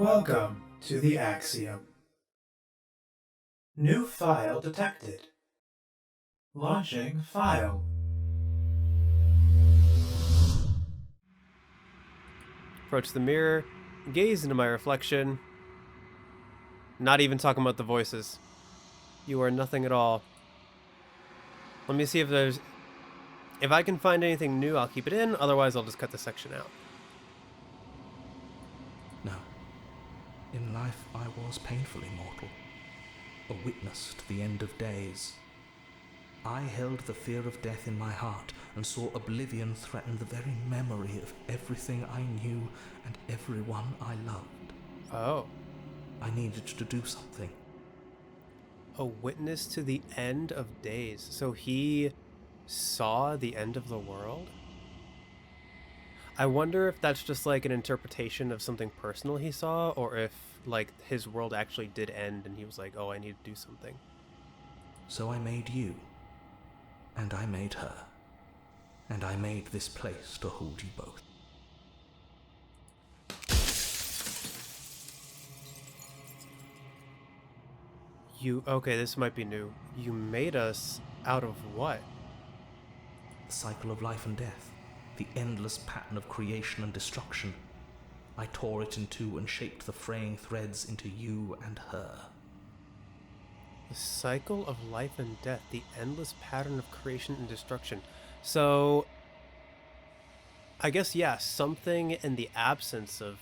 Welcome to the Axiom. New file detected. Launching file. Approach the mirror, gaze into my reflection. Not even talking about the voices. You are nothing at all. Let me see if I can find anything new, I'll keep it in. Otherwise, I'll just cut this section out. No. In life, I was painfully mortal. A witness to the end of days. I held the fear of death in my heart and saw oblivion threaten the very memory of everything I knew and everyone I loved. Oh. I needed to do something. A witness to the end of days. So he saw the end of the world? I wonder if that's just like an interpretation of something personal he saw, or if like his world actually did end and he was like, oh, I need to do something. So I made you. And I made her. And I made this place to hold you both. Okay, this might be new. You made us out of what? The cycle of life and death. The endless pattern of creation and destruction. I tore it in two and shaped the fraying threads into you and her. The cycle of life and death, the endless pattern of creation and destruction. So, I guess, yeah, something in the absence of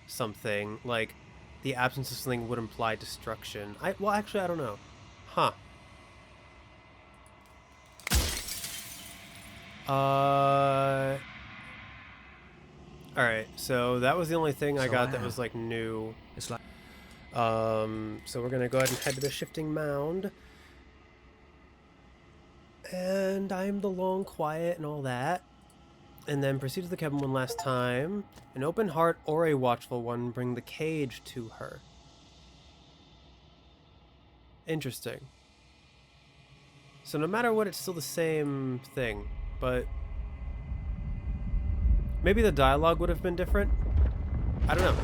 something, like, the absence of something would imply destruction. Well, actually, I don't know. Huh. Alright, so that was the only thing I got that was, like, new. It's like... So we're gonna go ahead and head to the Shifting Mound. And I'm the long quiet and all that. And then proceed to the cabin one last time. An open heart or a watchful one bring the cage to her. Interesting. So no matter what, it's still the same thing, but maybe the dialogue would have been different? I don't know.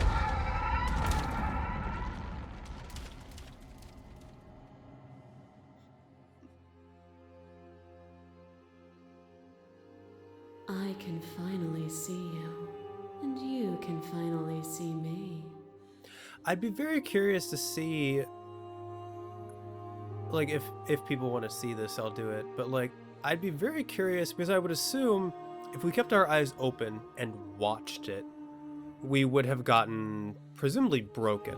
I can finally see you, and you can finally see me. I'd be very curious to see, like, if people want to see this, I'll do it. But, like, I'd be very curious because I would assume if we kept our eyes open and watched it, we would have gotten presumably broken.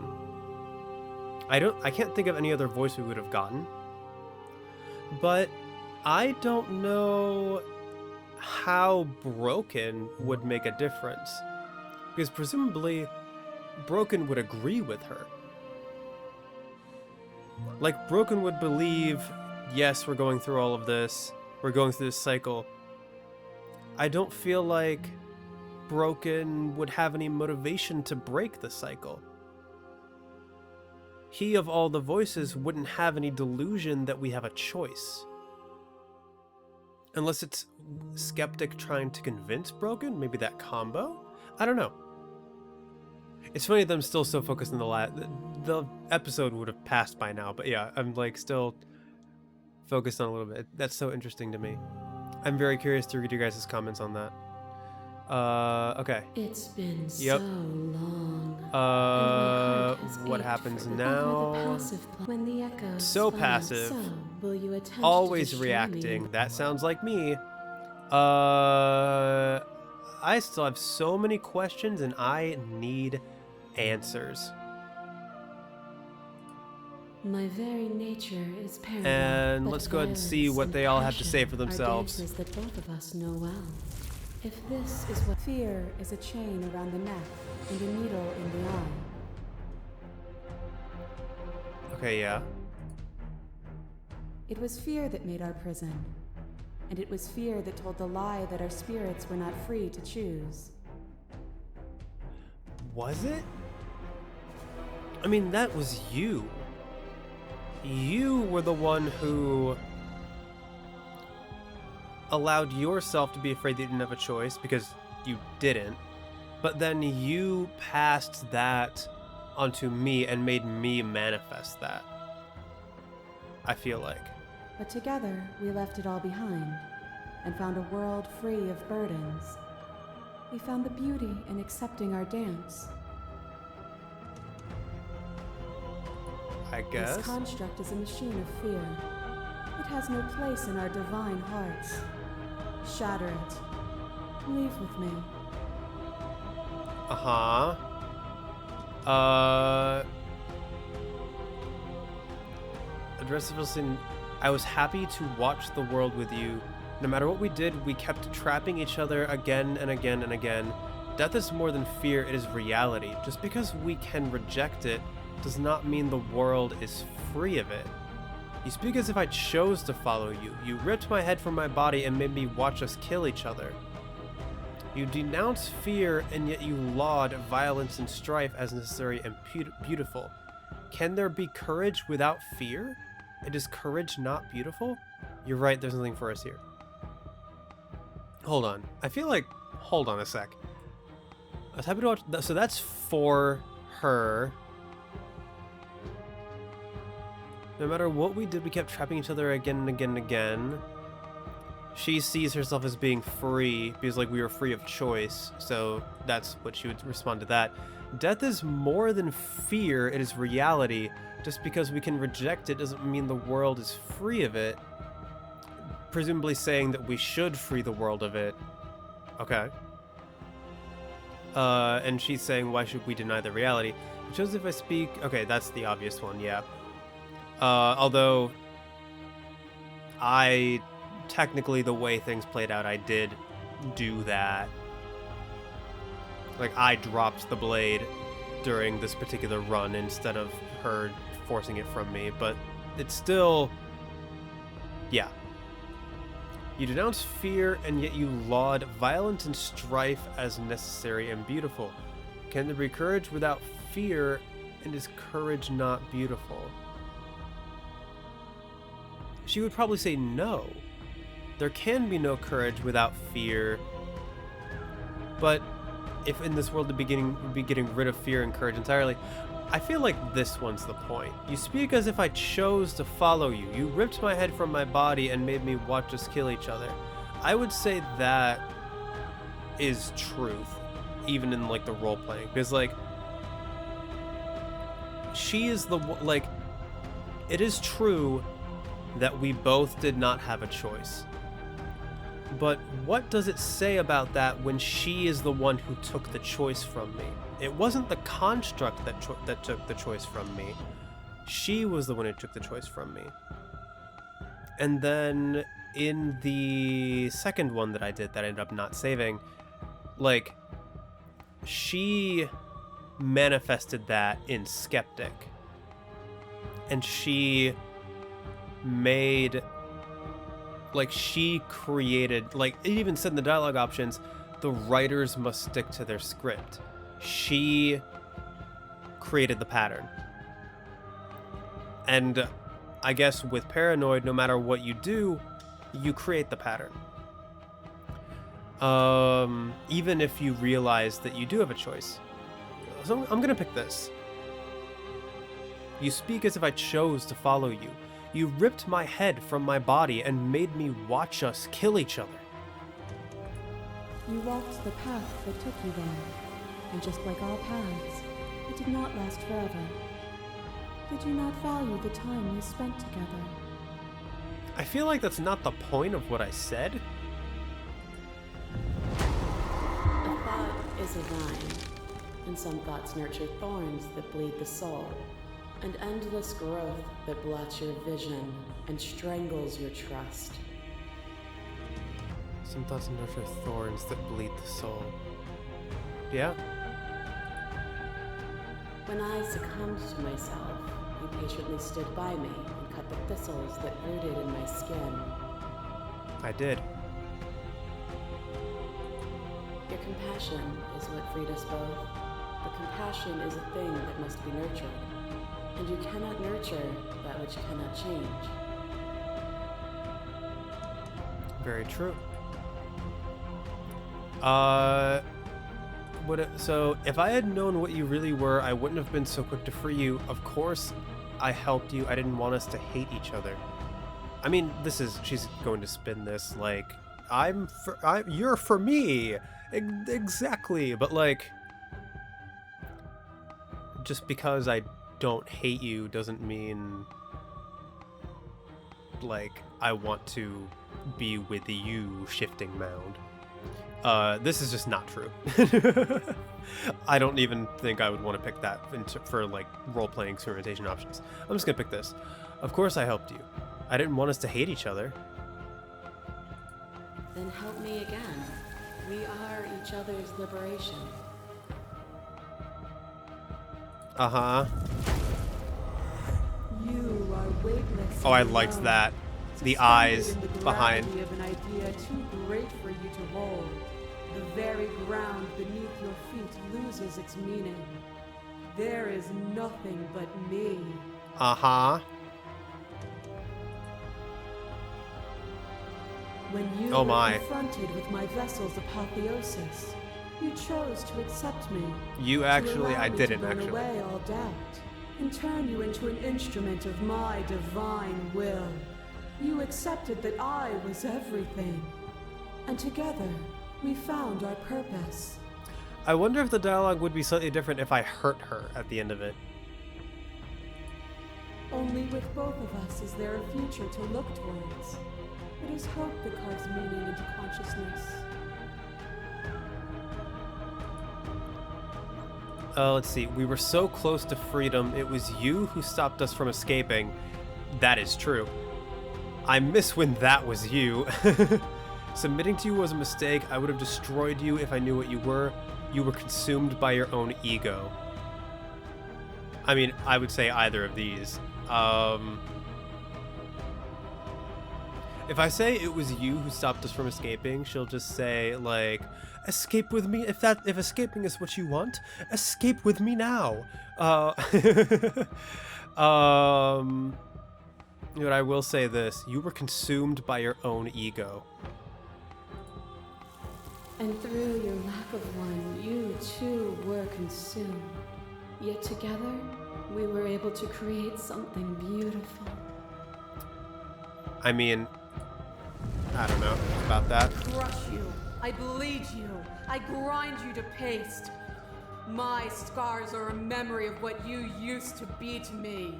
I can't think of any other voice we would have gotten. But I don't know how broken would make a difference, because presumably broken would agree with her. Like, broken would believe, yes, we're going through all of this, we're going through this cycle. I don't feel like broken would have any motivation to break the cycle. He of all the voices wouldn't have any delusion that we have a choice. Unless it's skeptic trying to convince broken, maybe that combo? I don't know. It's funny that I'm still so focused on the episode would have passed by now, but yeah, I'm like still focused on a little bit. That's so interesting to me. I'm very curious to read you guys' comments on that. Okay. It's been Yep. so long. What happens now? When the echoes So spun, passive. So, will you attempt Always to destroy reacting. me? That sounds like me. I still have so many questions and I need answers. My very nature is paranoid. And but let's go ahead and see violence what and they all have to passion say for are themselves. dances that both of us know well. If this is what Fear is a chain around the neck and a needle in the eye. Okay, yeah. It was fear that made our prison. And it was fear that told the lie that our spirits were not free to choose. Was it? I mean, that was you. You were the one who allowed yourself to be afraid that you didn't have a choice because you didn't. But then you passed that onto me and made me manifest that. I feel like. But together, we left it all behind and found a world free of burdens. We found the beauty in accepting our dance. I guess. This construct is a machine of fear. It has no place in our divine hearts. Shatter it. Leave with me. Address Wilson, I was happy to watch the world with you. No matter what we did, we kept trapping each other again and again and again. Death is more than fear, it is reality. Just because we can reject it does not mean the world is free of it. You speak as if I chose to follow you. You ripped my head from my body and made me watch us kill each other. You denounce fear, and yet you laud violence and strife as necessary and beautiful. Can there be courage without fear? And is courage not beautiful? You're right, there's nothing for us here. Hold on. I feel like... Hold on a sec. I was happy to watch... So that's for her. No matter what we did, we kept trapping each other again and again and again. She sees herself as being free, because like we were free of choice, so that's what she would respond to that. Death is more than fear, it is reality. Just because we can reject it doesn't mean the world is free of it. Presumably saying that we should free the world of it. Okay. And she's saying, why should we deny the reality? It shows if I speak... Okay, that's the obvious one, yeah. Although... Technically, the way things played out, I did do that. Like, I dropped the blade during this particular run instead of her forcing it from me, but it's still... Yeah. You denounce fear, and yet you laud violence and strife as necessary and beautiful. Can there be courage without fear, and is courage not beautiful? She would probably say no. There can be no courage without fear. But if in this world the beginning would be getting rid of fear and courage entirely, I feel like this one's the point. You speak as if I chose to follow you. You ripped my head from my body and made me watch us kill each other. I would say that is truth, even in like the role playing, because like she is the like. It is true that we both did not have a choice. But what does it say about that when she is the one who took the choice from me? It wasn't the construct that took the choice from me. She was the one who took the choice from me. And then in the second one that I did that I ended up not saving, like, she manifested that in Skeptic. And she made... Like, she created, like, it even said in the dialogue options, the writers must stick to their script. She created the pattern. And I guess with Paranoid, no matter what you do, you create the pattern. Even if you realize that you do have a choice. So I'm gonna pick this. You speak as if I chose to follow you. You ripped my head from my body and made me watch us kill each other. You walked the path that took you there, and just like all paths, it did not last forever. Did you not value the time you spent together? I feel like that's not the point of what I said. A thought is a vine, and some thoughts nurture thorns that bleed the soul. And endless growth that blots your vision and strangles your trust. Some thoughts nurture thorns that bleed the soul. Yeah? When I succumbed to myself, you patiently stood by me and cut the thistles that rooted in my skin. I did. Your compassion is what freed us both. But compassion is a thing that must be nurtured. And you cannot nurture that which cannot change. Very true. So if I had known what you really were, I wouldn't have been so quick to free you. Of course, I helped you. I didn't want us to hate each other. I mean, she's going to spin this like, you're for me. Exactly. But like, just because I don't hate you doesn't mean like I want to be with you, Shifting Mound. This is just not true. I don't even think I would want to pick that for like role-playing experimentation options. I'm just gonna pick this. Of course I helped you. I didn't want us to hate each other. Then help me again. We are each other's liberation. Uh-huh. You are weightless. Oh, I and liked alone, that. The suspended eyes in the behind. gravity of an idea too great for you to hold. The very ground beneath your feet loses its meaning. There is nothing but me. Uh-huh. When you Oh were my. confronted with my vessel's apotheosis, you chose to accept me. You to actually, allow I me didn't to burn actually. away all doubt and turn you into an instrument of my divine will. You accepted that I was everything, and together we found our purpose. I wonder if the dialogue would be slightly different if I hurt her at the end of it. Only with both of us is there a future to look towards. It is hope that carves meaning into consciousness. Let's see. We were so close to freedom. It was you who stopped us from escaping. That is true. I miss when that was you. Submitting to you was a mistake. I would have destroyed you if I knew what you were. You were consumed by your own ego. I mean, I would say either of these. If I say it was you who stopped us from escaping, she'll just say, like, escape with me. If escaping is what you want, escape with me now. But I will say this. You were consumed by your own ego. And through your lack of one, you too were consumed. Yet together, we were able to create something beautiful. I mean, I don't know about that. Crush you. I bleed you. I grind you to paste. My scars are a memory of what you used to be to me.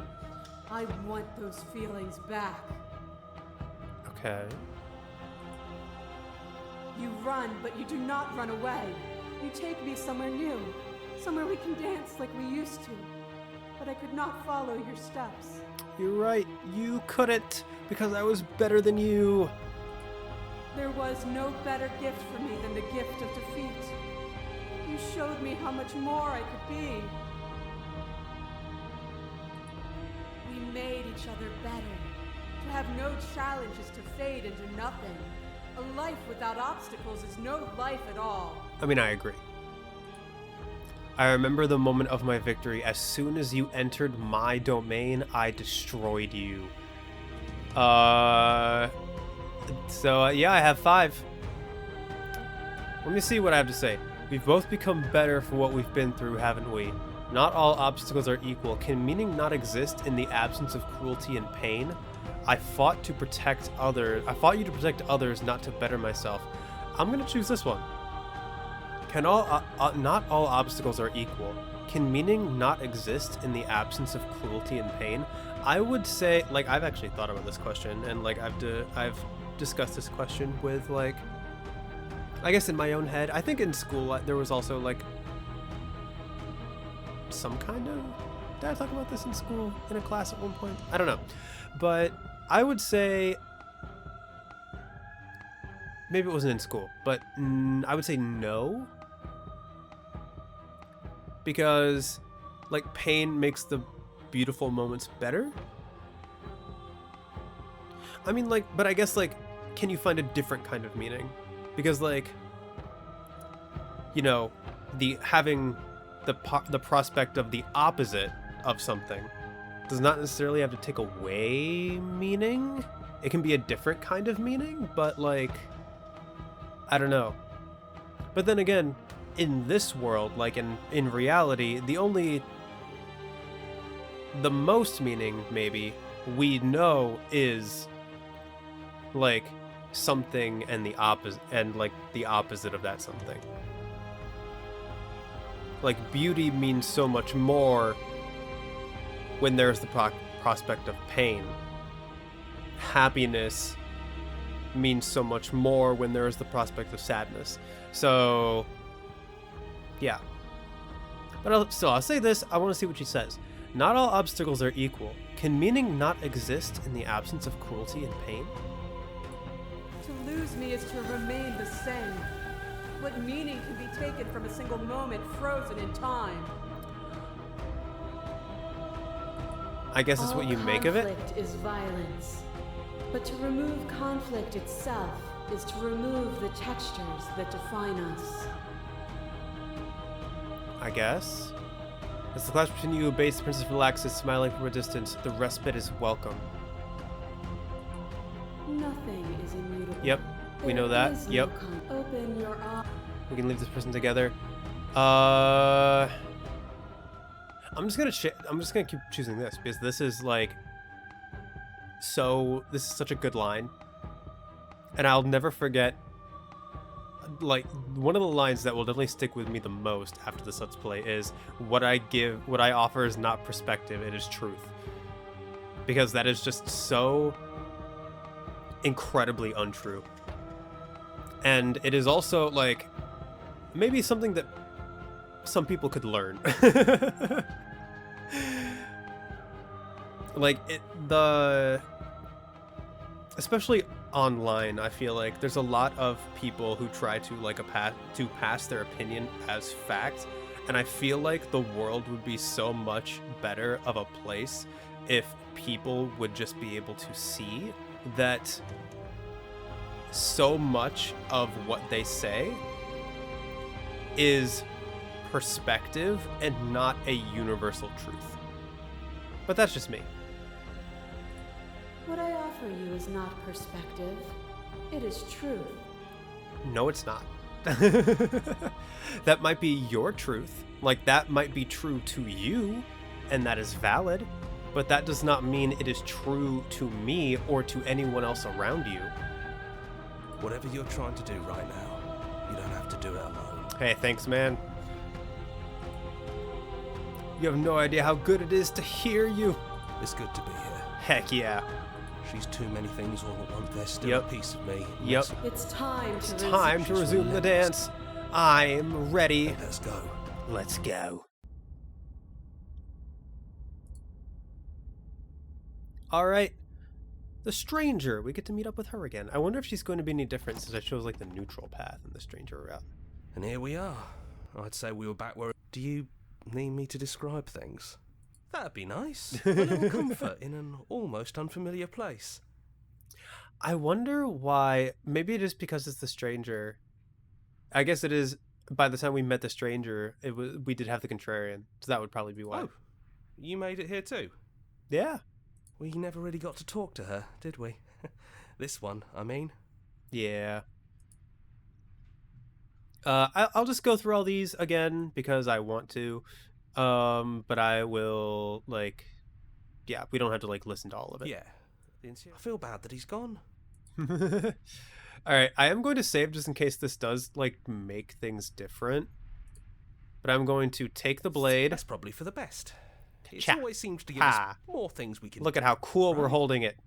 I want those feelings back. Okay. You run, but you do not run away. You take me somewhere new, somewhere we can dance like we used to. But I could not follow your steps. You're right. You couldn't, because I was better than you. There was no better gift for me than the gift of defeat. You showed me how much more I could be. We made each other better. To have no challenges to fade into nothing. A life without obstacles is no life at all. I mean, I agree. I remember the moment of my victory. As soon as you entered my domain, I destroyed you. Yeah, I have 5. Let me see what I have to say. We've both become better for what we've been through, haven't we? Not all obstacles are equal. Can meaning not exist in the absence of cruelty and pain? I fought you to protect others, not to better myself. I'm gonna choose this one. Not all obstacles are equal. Can meaning not exist in the absence of cruelty and pain? I would say, like, I've actually thought about this question, and like I've discussed this question with, like, I guess in my own head. I think in school there was also like some kind of, did I talk about this in school in a class at one point? I don't know, but I would say maybe it wasn't in school, but I would say no, because like pain makes the beautiful moments better. I mean, like, but I guess, like, can you find a different kind of meaning? Because, like, you know, having the prospect of the opposite of something does not necessarily have to take away meaning. It can be a different kind of meaning, but, like, I don't know. But then again, in this world, like in reality, the most meaning maybe we know is like something and the opposite, and like the opposite of that something. Like beauty means so much more when there's the prospect of pain. Happiness means so much more when there is the prospect of sadness. So yeah, but I'll say this. I want to see what she says. Not all obstacles are equal. Can meaning not exist in the absence of cruelty and pain? To lose me is to remain the same. What meaning can be taken from a single moment frozen in time? I guess it's what you make of it. Conflict is violence. But to remove conflict itself is to remove the textures that define us. I guess. As the clash between you abates, the princess relaxes, smiling from a distance. The respite is welcome. Nothing is immutable. Yep, we know that. There is no Yep. Open your eyes. We can leave this person together. I'm just gonna keep choosing this because this is like this is such a good line, and I'll never forget. Like one of the lines that will definitely stick with me the most after this Let's Play is what I offer is not perspective, it is truth. Because that is just so incredibly untrue. And it is also like maybe something that some people could learn. Like especially online, I feel like there's a lot of people who try to pass their opinion as fact, and I feel like the world would be so much better of a place if people would just be able to see that so much of what they say is perspective and not a universal truth. But that's just me. What I offer you is not perspective. It is truth. No, it's not. That might be your truth. Like, that might be true to you, and that is valid, but that does not mean it is true to me or to anyone else around you. Whatever you're trying to do right now, you don't have to do it alone. Hey, thanks, man. You have no idea how good it is to hear you. It's good to be here. Heck yeah. She's too many things all at once. There's still Yep. a piece of me. Yep. It's time It's to time to resume the dance. I'm ready. Let's go. Let's go. All right. The stranger. We get to meet up with her again. I wonder if she's going to be any different since I chose like the neutral path and the stranger route. And here we are. I'd say we were back where... Do you need me to describe things? That'd be nice. A little comfort in an almost unfamiliar place. I wonder why. Maybe it is because it's the stranger. I guess it is. By the time we met the stranger, we did have the contrarian, so that would probably be why. Oh, you made it here too? Yeah. We never really got to talk to her, did we? This one, I mean. Yeah. I'll just go through all these again because I want to. But I will, like, yeah, we don't have to, like, listen to all of it. Yeah. I feel bad that he's gone. Alright, I am going to save just in case this does, like, make things different. But I'm going to take the blade. That's probably for the best. It Cha. always seems to give us more things we can Look at how cool we're holding it.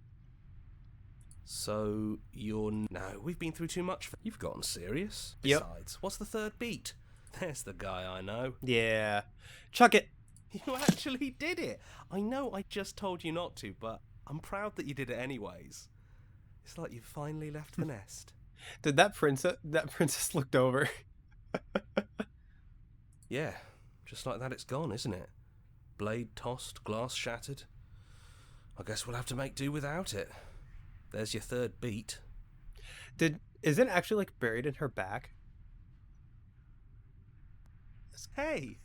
So, No, we've been through too much. You've gotten serious. Yep. Besides, what's the third beat? There's the guy I know. Yeah. Chuck it. You actually did it. I know I just told you not to, but I'm proud that you did it anyways. It's like you finally left the nest. Did that princess looked over? Yeah, just like that it's gone, isn't it? Blade tossed, glass shattered. I guess we'll have to make do without it. There's your third beat. Is it actually, like, buried in her back? Hey!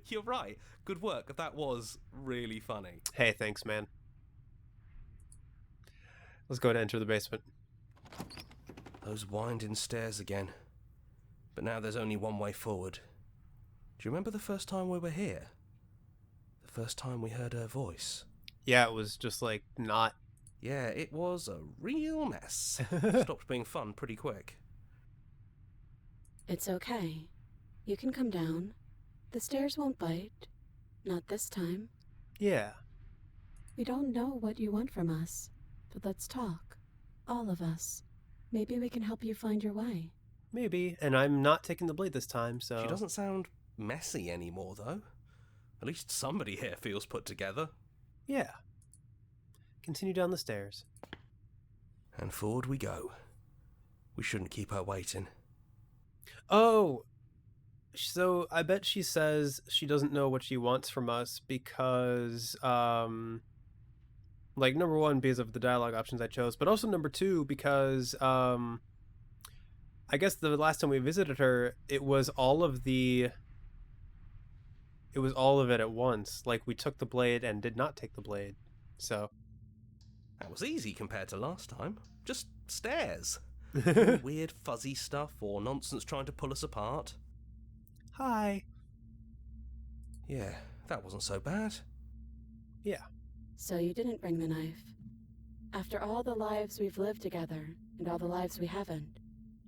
You're right. Good work. That was really funny. Hey, thanks, man. Let's go to enter the basement. Those winding stairs again. But now there's only one way forward. Do you remember the first time we were here? The first time we heard her voice? Yeah, it was just like not. Yeah, it was a real mess. Stopped being fun pretty quick. It's okay. You can come down. The stairs won't bite. Not this time. Yeah. We don't know what you want from us, but let's talk. All of us. Maybe we can help you find your way. Maybe. And I'm not taking the blade this time, so. She doesn't sound messy anymore, though. At least somebody here feels put together. Yeah. Continue down the stairs. And forward we go. We shouldn't keep her waiting. Oh! So I bet she says she doesn't know what she wants from us because, like, number one, because of the dialogue options I chose, but also number two, because, I guess the last time we visited her, it was all of it at once. Like, we took the blade and did not take the blade. So. That was easy compared to last time. Just stairs. No weird fuzzy stuff or nonsense trying to pull us apart. Hi. Yeah, that wasn't so bad. Yeah. So you didn't bring the knife. After all the lives we've lived together, and all the lives we haven't,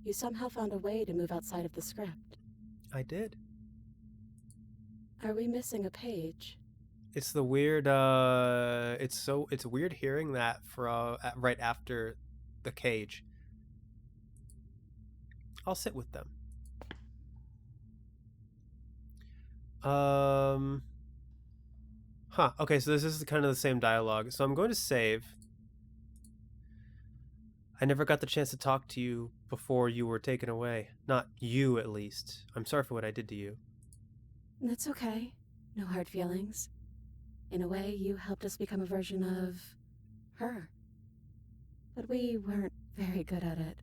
you somehow found a way to move outside of the script. I did. Are we missing a page? It's the weird, it's weird hearing that right after the cage. I'll sit with them. Okay, so this is kind of the same dialogue. So I'm going to save. I never got the chance to talk to you before you were taken away. Not you, at least. I'm sorry for what I did to you. That's okay. No hard feelings. In a way, you helped us become a version of her. But we weren't very good at it.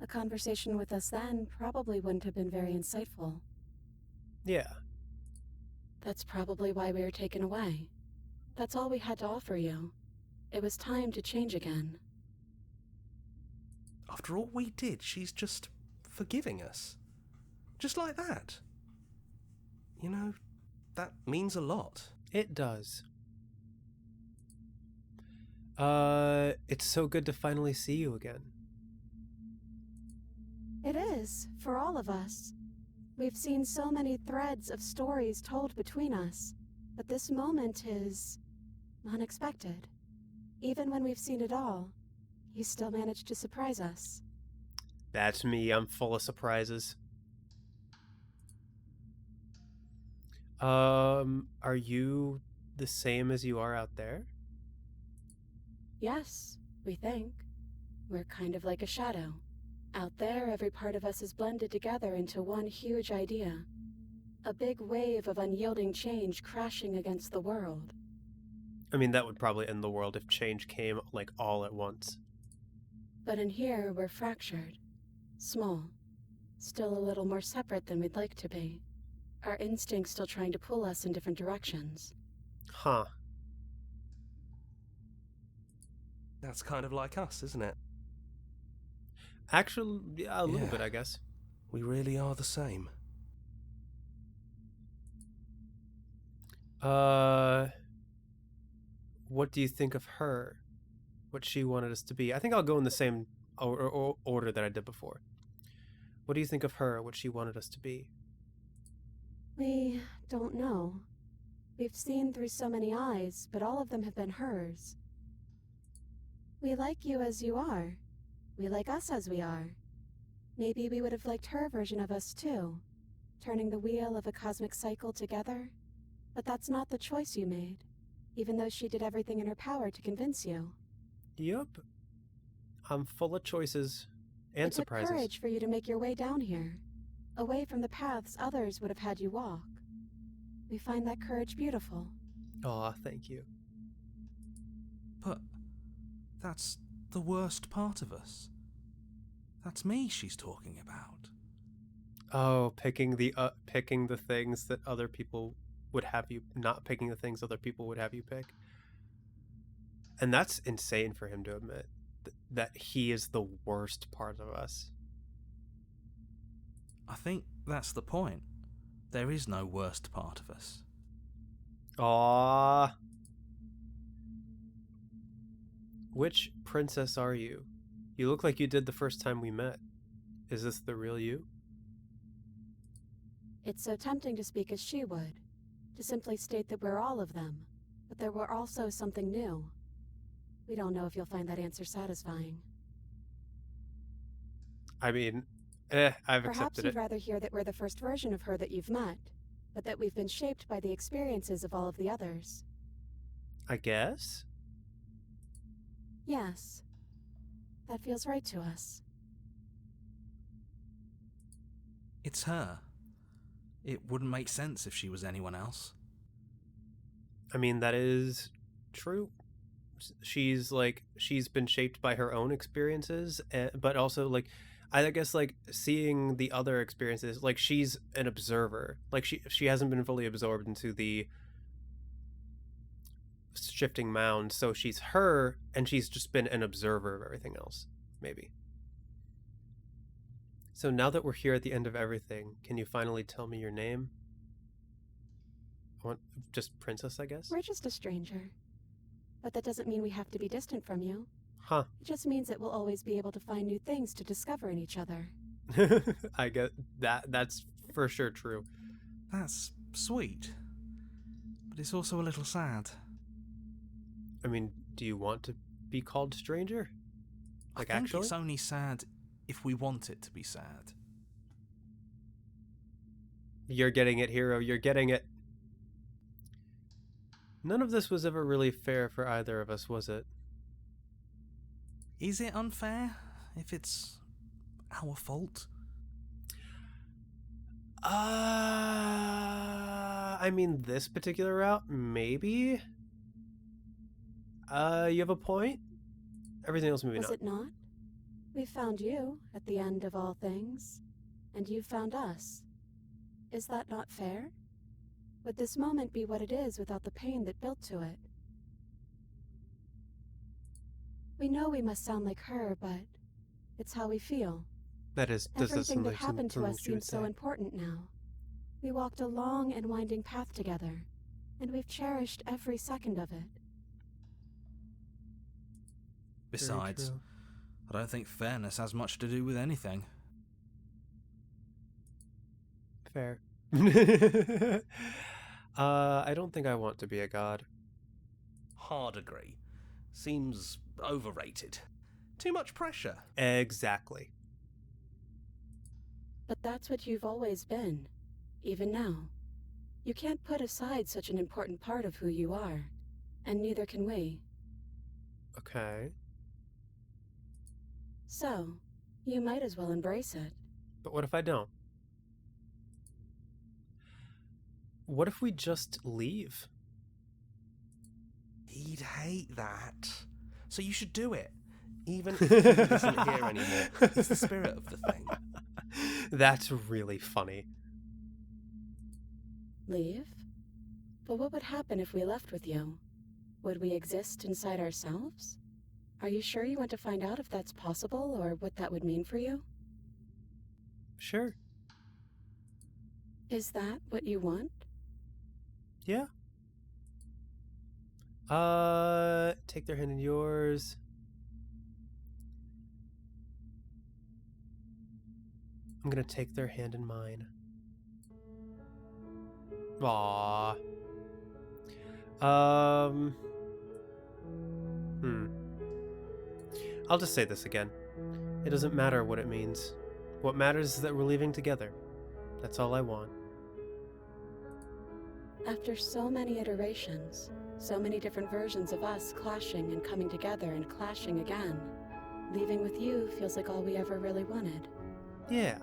A conversation with us then probably wouldn't have been very insightful. Yeah. That's probably why we were taken away. That's all we had to offer you. It was time to change again. After all we did, she's just forgiving us. Just like that. You know, that means a lot. It does. It's so good to finally see you again. It is, for all of us. We've seen so many threads of stories told between us, but this moment is unexpected. Even when we've seen it all, you still managed to surprise us. That's me. I'm full of surprises. Are you the same as you are out there? Yes, we think. We're kind of like a shadow. Out there, every part of us is blended together into one huge idea. A big wave of unyielding change crashing against the world. I mean, that would probably end the world if change came, like, all at once. But in here, we're fractured. Small. Still a little more separate than we'd like to be. Our instincts still trying to pull us in different directions. Huh. That's kind of like us, isn't it? Actually, yeah, a little Yeah. bit, I guess. We really are the same. What do you think of her? What she wanted us to be? I think I'll go in the same order that I did before. What do you think of her? What she wanted us to be? We don't know. We've seen through so many eyes, but all of them have been hers. We like you as you are. We like us as we are. Maybe we would have liked her version of us too, turning the wheel of a cosmic cycle together. But that's not the choice you made, even though she did everything in her power to convince you. Yup. I'm full of choices and It took surprises. courage for you to make your way down here, away from the paths others would have had you walk. We find that courage beautiful. Aw, thank you. But that's the worst part of us. That's me she's talking about. Oh, picking the things that other people would have you, not picking the things other people would have you pick. And that's insane for him to admit, that he is the worst part of us. I think that's the point. There is no worst part of us. Aww. Which princess are you? You look like you did the first time we met. Is this the real you? It's so tempting to speak as she would, to simply state that we're all of them, but that we're also something new. We don't know if you'll find that answer satisfying. I mean, I've Perhaps accepted you'd it. rather hear that we're the first version of her that you've met, but that we've been shaped by the experiences of all of the others. I guess? Yes. That feels right to us. It's her. It wouldn't make sense if she was anyone else. I mean, that is true. She's been shaped by her own experiences, but also I guess seeing the other experiences, she's an observer. She hasn't been fully absorbed into the Shifting Mound, so she's her, and she's just been an observer of everything else, maybe. So now that we're here at the end of everything, can you finally tell me your name? I want just Princess, I guess? We're just a stranger. But that doesn't mean we have to be distant from you. Huh. It just means that we'll always be able to find new things to discover in each other. I get that. That's for sure true. That's sweet. But it's also a little sad. I mean, do you want to be called stranger? I think Actually? it's only sad if we want it to be sad. You're getting it, hero. You're getting it. None of this was ever really fair for either of us, was it? Is it unfair if it's our fault? I mean, this particular route, maybe? You have a point? Everything else, maybe Was not. it not? We found you at the end of all things, and you found us. Is that not fair? Would this moment be what it is without the pain that built to it? We know we must sound like her, but it's how we feel. This is Everything that happened to something us she would seems so say. important now. We walked a long and winding path together, and we've cherished every second of it. Besides, true. I don't think fairness has much to do with anything. Fair. I don't think I want to be a god. Hard agree. Seems overrated. Too much pressure. Exactly. But that's what you've always been, even now. You can't put aside such an important part of who you are, and neither can we. Okay. So, you might as well embrace it. But what if I don't? What if we just leave? He'd hate that. So you should do it. Even if he isn't here anymore. It's the spirit of the thing. That's really funny. Leave? But what would happen if we left with you? Would we exist inside ourselves? Are you sure you want to find out if that's possible, or what that would mean for you? Sure. Is that what you want? Yeah. Take their hand in yours. I'm gonna take their hand in mine. Aww. I'll just say this again. It doesn't matter what it means. What matters is that we're leaving together. That's all I want. After so many iterations, so many different versions of us clashing and coming together and clashing again, leaving with you feels like all we ever really wanted. Yeah.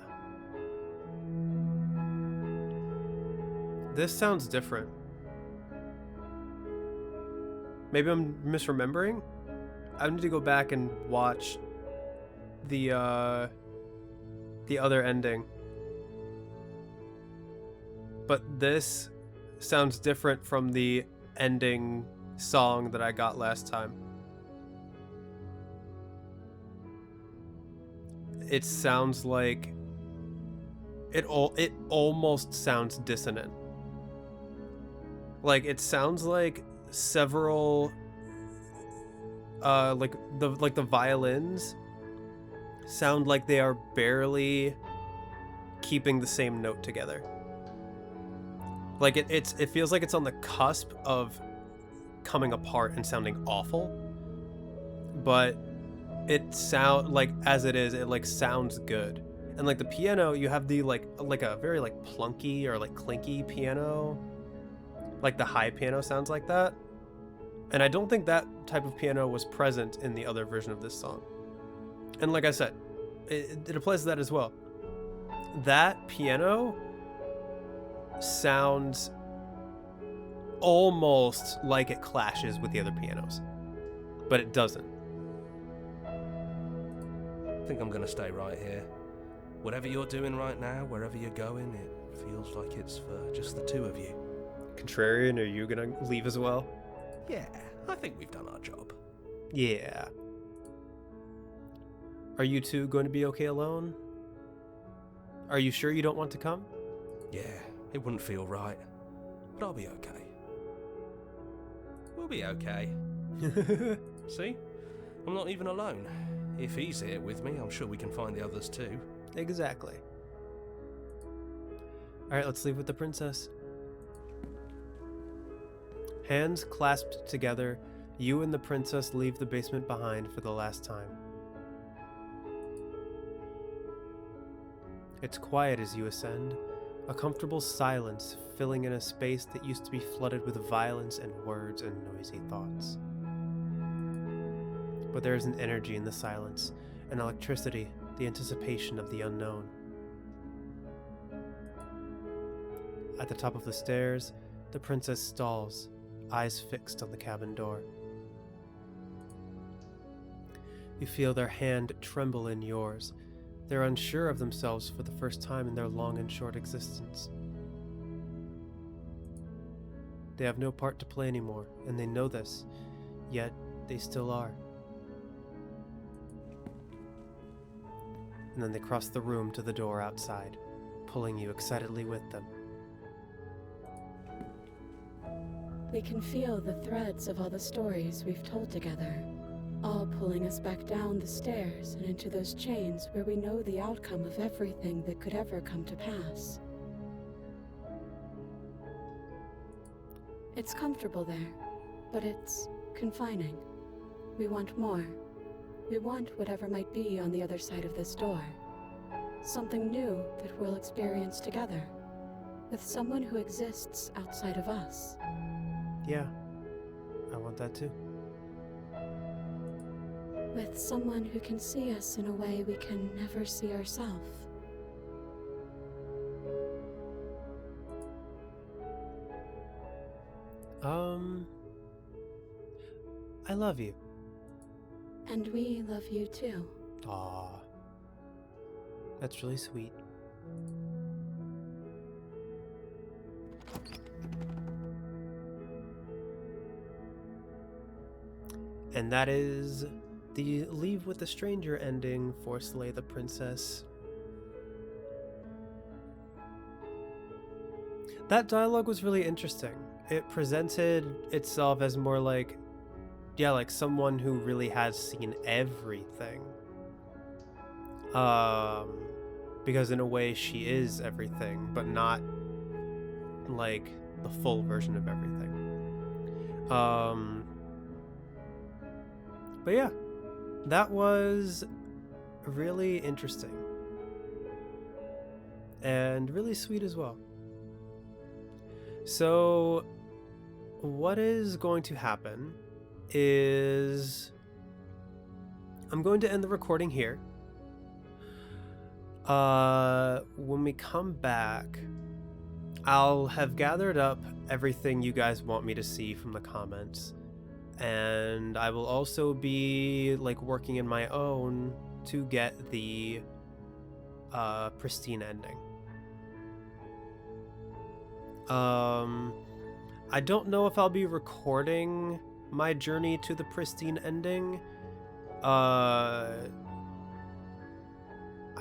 This sounds different. Maybe I'm misremembering? I need to go back and watch the other ending. But this sounds different from the ending song that I got last time. It sounds like it almost sounds dissonant. Like it sounds like several like the violins sound like they are barely keeping the same note together. Like it feels like it's on the cusp of coming apart and sounding awful, but it sound like as it is, it like sounds good. And like the piano, you have the like a very like plunky or like clinky piano, like the high piano sounds like that. And I don't think that type of piano was present in the other version of this song. And like I said, it applies to that as well. That piano sounds almost like it clashes with the other pianos, but it doesn't. I think I'm gonna stay right here. Whatever you're doing right now, wherever you're going, it feels like it's for just the two of you. Contrarian, are you gonna leave as well? Yeah, I think we've done our job. Yeah. Are you two going to be okay alone? Are you sure you don't want to come? Yeah, it wouldn't feel right, but I'll be okay. We'll be okay. See? I'm not even alone. If he's here with me, I'm sure we can find the others too. Exactly. Alright, let's leave with the princess. Hands clasped together, you and the princess leave the basement behind for the last time. It's quiet as you ascend, a comfortable silence filling in a space that used to be flooded with violence and words and noisy thoughts. But there is an energy in the silence, an electricity, the anticipation of the unknown. At the top of the stairs, the princess stalls, eyes fixed on the cabin door. You feel their hand tremble in yours. They're unsure of themselves for the first time in their long and short existence. They have no part to play anymore, and they know this, yet they still are. And then they cross the room to the door outside, pulling you excitedly with them. We can feel the threads of all the stories we've told together, all pulling us back down the stairs and into those chains where we know the outcome of everything that could ever come to pass. It's comfortable there, but it's confining. We want more. We want whatever might be on the other side of this door. Something new that we'll experience together, with someone who exists outside of us. Yeah, I want that too. With someone who can see us in a way we can never see ourselves. I love you. And we love you too. Aw. That's really sweet. And that is the Leave with the Stranger ending for Slay the Princess. That dialogue was really interesting. It presented itself as more like, yeah, like someone who really has seen everything. Because in a way she is everything, but not like the full version of everything. But yeah, that was really interesting and really sweet as well. So what is going to happen is I'm going to end the recording here. When we come back, I'll have gathered up everything you guys want me to see from the comments, and I will also be like working in my own to get the pristine ending. I don't know if I'll be recording my journey to the pristine ending. I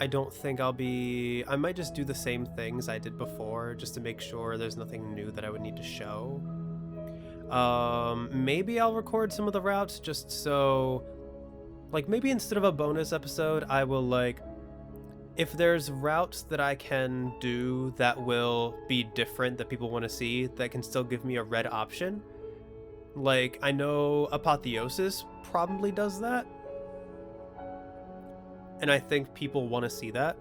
I don't think I might just do the same things I did before, just to make sure there's nothing new that I would need to show. Maybe I'll record some of the routes just so, like, maybe instead of a bonus episode, I will, like, if there's routes that I can do that will be different that people want to see, that can still give me a red option. Like, I know Apotheosis probably does that. And I think people want to see that.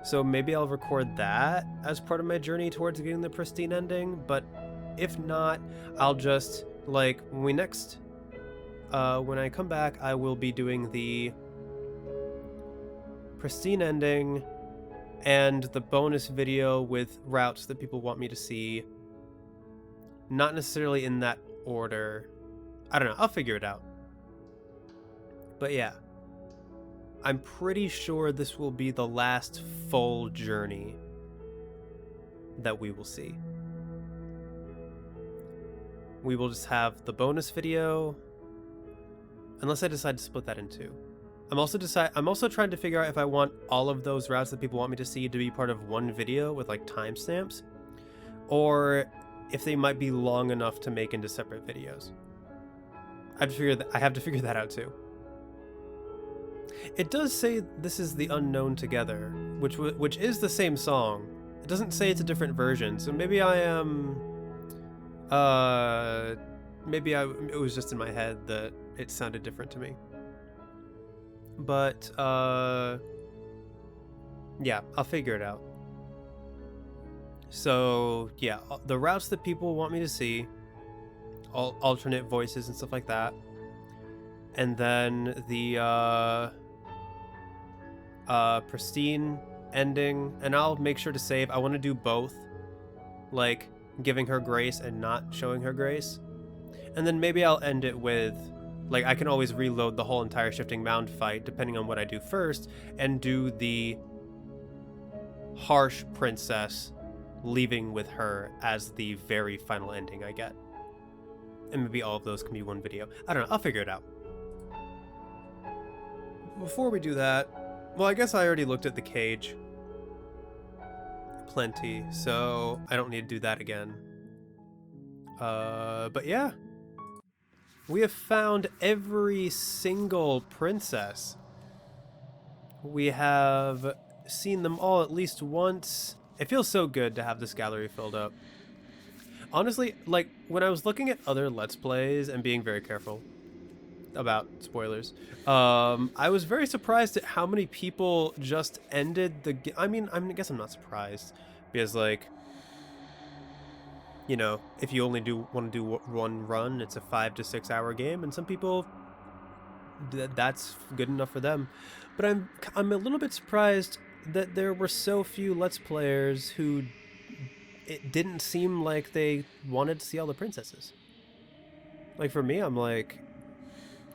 So maybe I'll record that as part of my journey towards getting the pristine ending. But if not, I'll just, like, when I come back, I will be doing the pristine ending and the bonus video with routes that people want me to see. Not necessarily in that order. I don't know. I'll figure it out. But yeah. I'm pretty sure this will be the last full journey that we will see. We will just have the bonus video, unless I decide to split that in two. I'm also trying to figure out if I want all of those routes that people want me to see to be part of one video with like timestamps, or if they might be long enough to make into separate videos. I have to figure that out too. It does say this is the Unknown Together, which is the same song. It doesn't say it's a different version, so maybe I am. It was just in my head that it sounded different to me. But yeah, I'll figure it out. So yeah, the routes that people want me to see, alternate voices and stuff like that, and then the pristine ending, and I'll make sure to save. I want to do both, like giving her grace and not showing her grace, and then maybe I'll end it with, like, I can always reload the whole entire Shifting Mound fight depending on what I do first, and do the harsh princess leaving with her as the very final ending I get. And maybe all of those can be one video. I don't know, I'll figure it out. Before we do that, well, I guess I already looked at the cage plenty, so I don't need to do that again. But yeah. We have found every single princess. We have seen them all at least once. It feels so good to have this gallery filled up. Honestly, like, when I was looking at other Let's Plays and being very careful about spoilers, I was very surprised at how many people just ended the I guess I'm not surprised, because, like, you know, if you only want to do one run, it's a 5 to 6 hour game, and some people, that's good enough for them. But I'm a little bit surprised that there were so few Let's Players who it didn't seem like they wanted to see all the princesses. Like, for me, I'm like,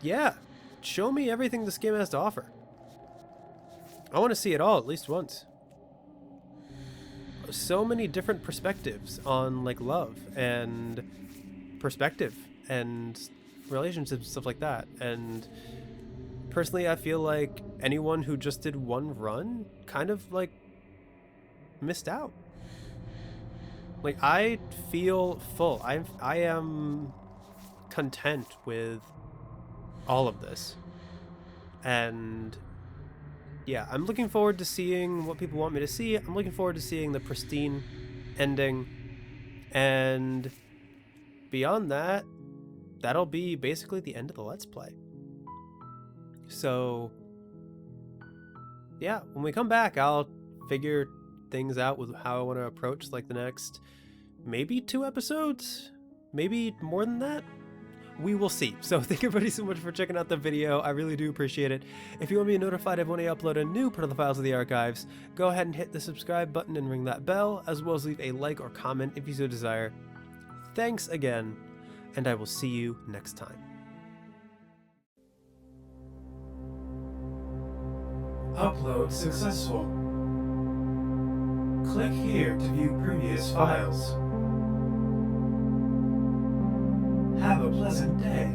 yeah, show me everything this game has to offer. I want to see it all at least once. So many different perspectives on, like, love and perspective and relationships and stuff like that. And personally, I feel like anyone who just did one run kind of, like, missed out. Like, I feel full. I am content with all of this. And yeah, I'm looking forward to seeing what people want me to see. I'm looking forward to seeing the pristine ending. And beyond that, that'll be basically the end of the Let's Play. So yeah, when we come back, I'll figure things out with how I want to approach, like, the next maybe 2 episodes, maybe more than that. We will see. So thank everybody so much for checking out the video. I really do appreciate it. If you want to be notified of when I upload a new part of the Files of the Archives, go ahead and hit the subscribe button and ring that bell, as well as leave a like or comment if you so desire. Thanks again, and I will see you next time. Upload successful. Click here to view previous files. Have a pleasant day.